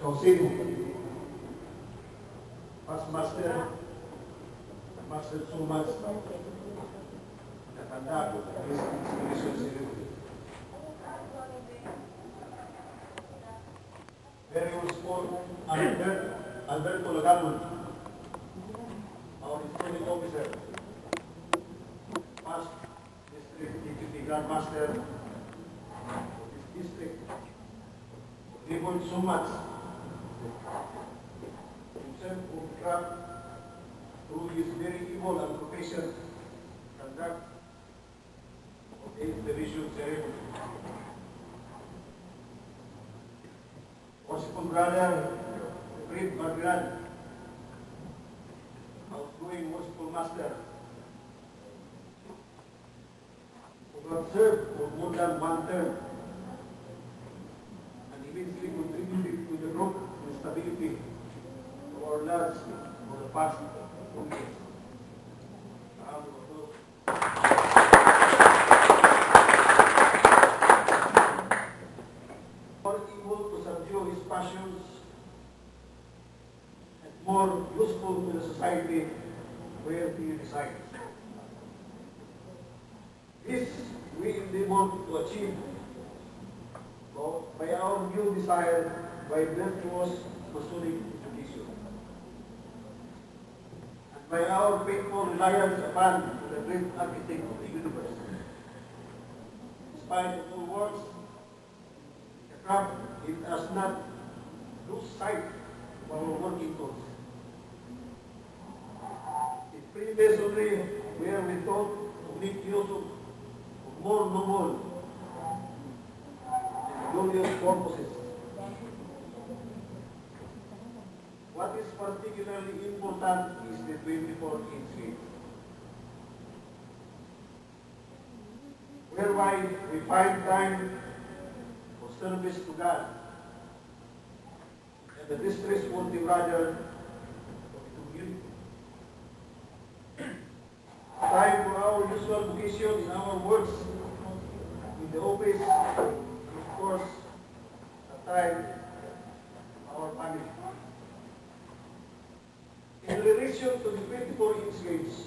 Causino, Past Master, Master Sumas, Nakanda, Expedition Ceremony. Very useful, Alberto Lagamon, our historic officer, past district deputy grandmaster of this district, Ribon Sumas, himself who trapped through his very evil and profession, conduct of the expedition ceremony. Worshipful brother, Fred Madrian, outgoing worshipful master, who have served for more than 1 term and immensely contributed to the growth and stability of our lives for the past 2 years. Round of applause. More able to subdue his passions and more useful to the society where he resides. This we endeavor to achieve by our new desire by virtuous Masonic education and by our faithful reliance upon the great architect of the universe. Despite of all works, the craft it does not lose sight of our working goals. In Freemasonry, where we taught to make use of more noble and glorious purposes. What is particularly important is the 24-inch gate, whereby we find time for service to God and the distressed worthy brother of the community. Time for our usual vocation in our works in the office, and of course, a time for our family. In relation to the 24-inch gauge,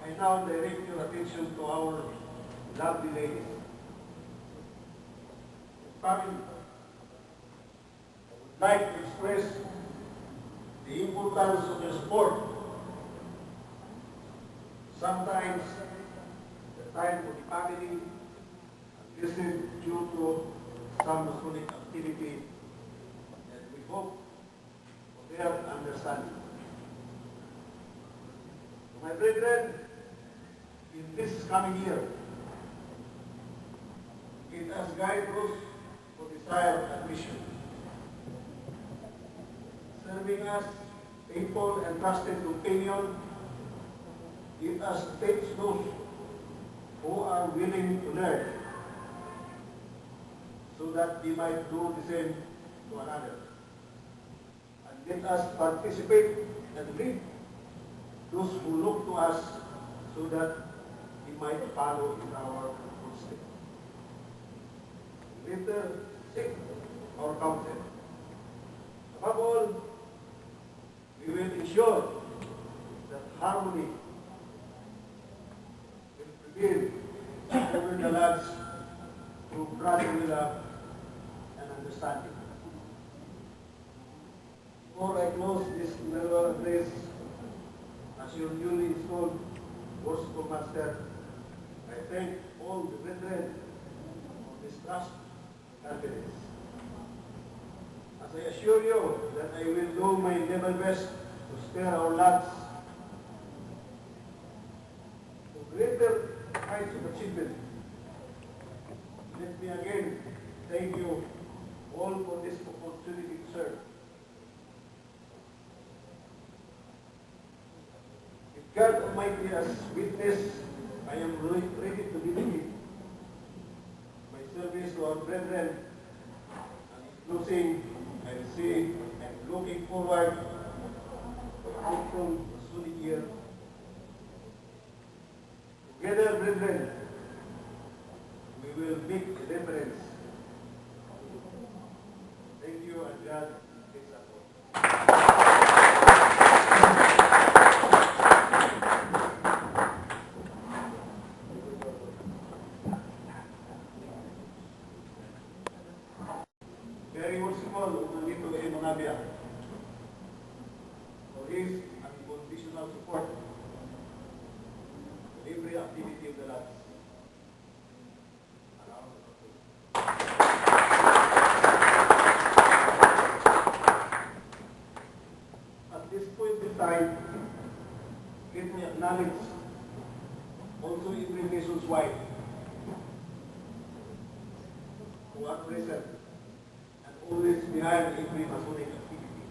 I now direct your attention to our lovely ladies. Family, I would like to express the importance of their support. Sometimes the time for the family is missing due to some Masonic activity, and we hope for their understanding. To my brethren, in this coming year, it has guideposts for desired admission, serving as faithful and trusted companion. It has takes those who are willing to learn, so that we might do the same to another. And let us participate and lead those who look to us, so that we might follow in our footsteps. Later, seek our counsel. Above all, we will ensure that harmony over the lads through brotherly love and understanding. Before I close this farewell address, as your newly installed worshipful master, I thank all the brethren for this trust and confidence. As I assure you that I will do my level best to spare our lads to greater heights of achievement. Let me again thank you all for this opportunity to serve. If God Almighty has witness, I am ready to dedicate my service to our brethren. And in closing, I will say I'm looking forward to a fruitful Masonic year. Together, brethren, we will make a difference. Thank you. God bless us all. Very merciful nandito kay Monabia for his unconditional support to every activity of the labs. At this point in time, let me acknowledge also every nation's wife who are present and always behind every Masonic activity.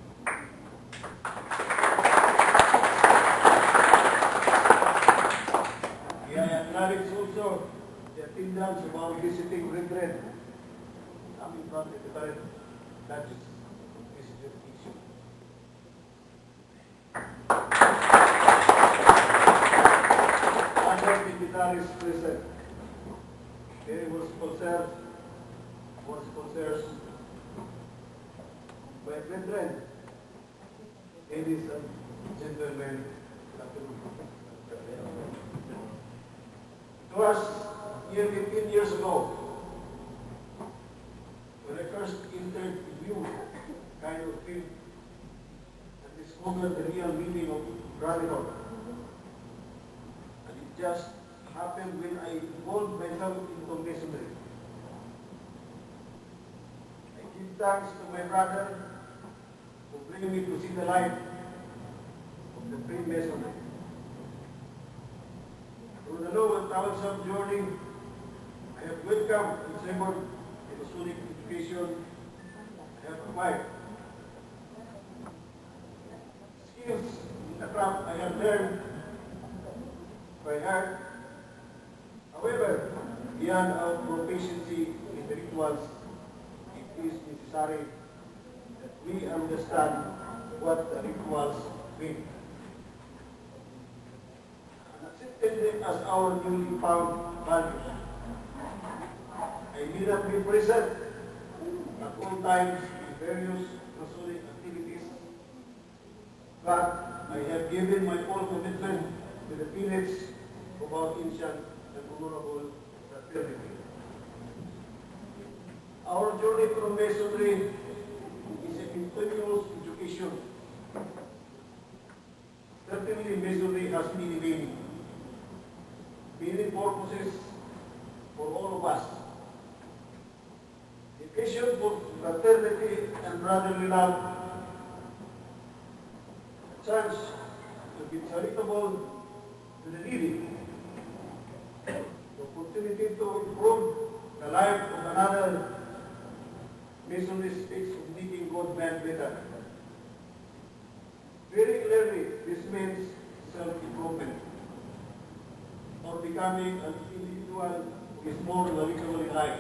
I acknowledge also the attendance of our visiting brethren coming from the different branches of this jurisdiction. Other dignitaries present, very worshipful sirs, my brethren, ladies and gentlemen, it was nearly 10 years ago when I first entered the new kind of field and discovered the real meaning of brotherhood. And it just happened when I involved myself into masonry. I give thanks to my brother who bring me to see the light of the Freemasonry. Through the long and toilsome journey, I have welcomed and savored the Masonic education I have acquired. Skills in the craft I have learned by heart. However, beyond our proficiency in the rituals, it is necessary that we understand what the rituals mean. And accepting them as our newly found values. I may not be present at all times in various Masonic activities, but I have given my full commitment to the tenets of our ancient and honorable fraternity. Our journey through Masonry is a continuous education. Certainly, Masonry has many purposes for all of us. The passion for fraternity and brotherly love, a chance to be charitable to the needy, the opportunity to improve the life of another. Masonry speaks of making God man better. Very clearly, this means self-improvement or becoming an individual who is more knowledgeable in life.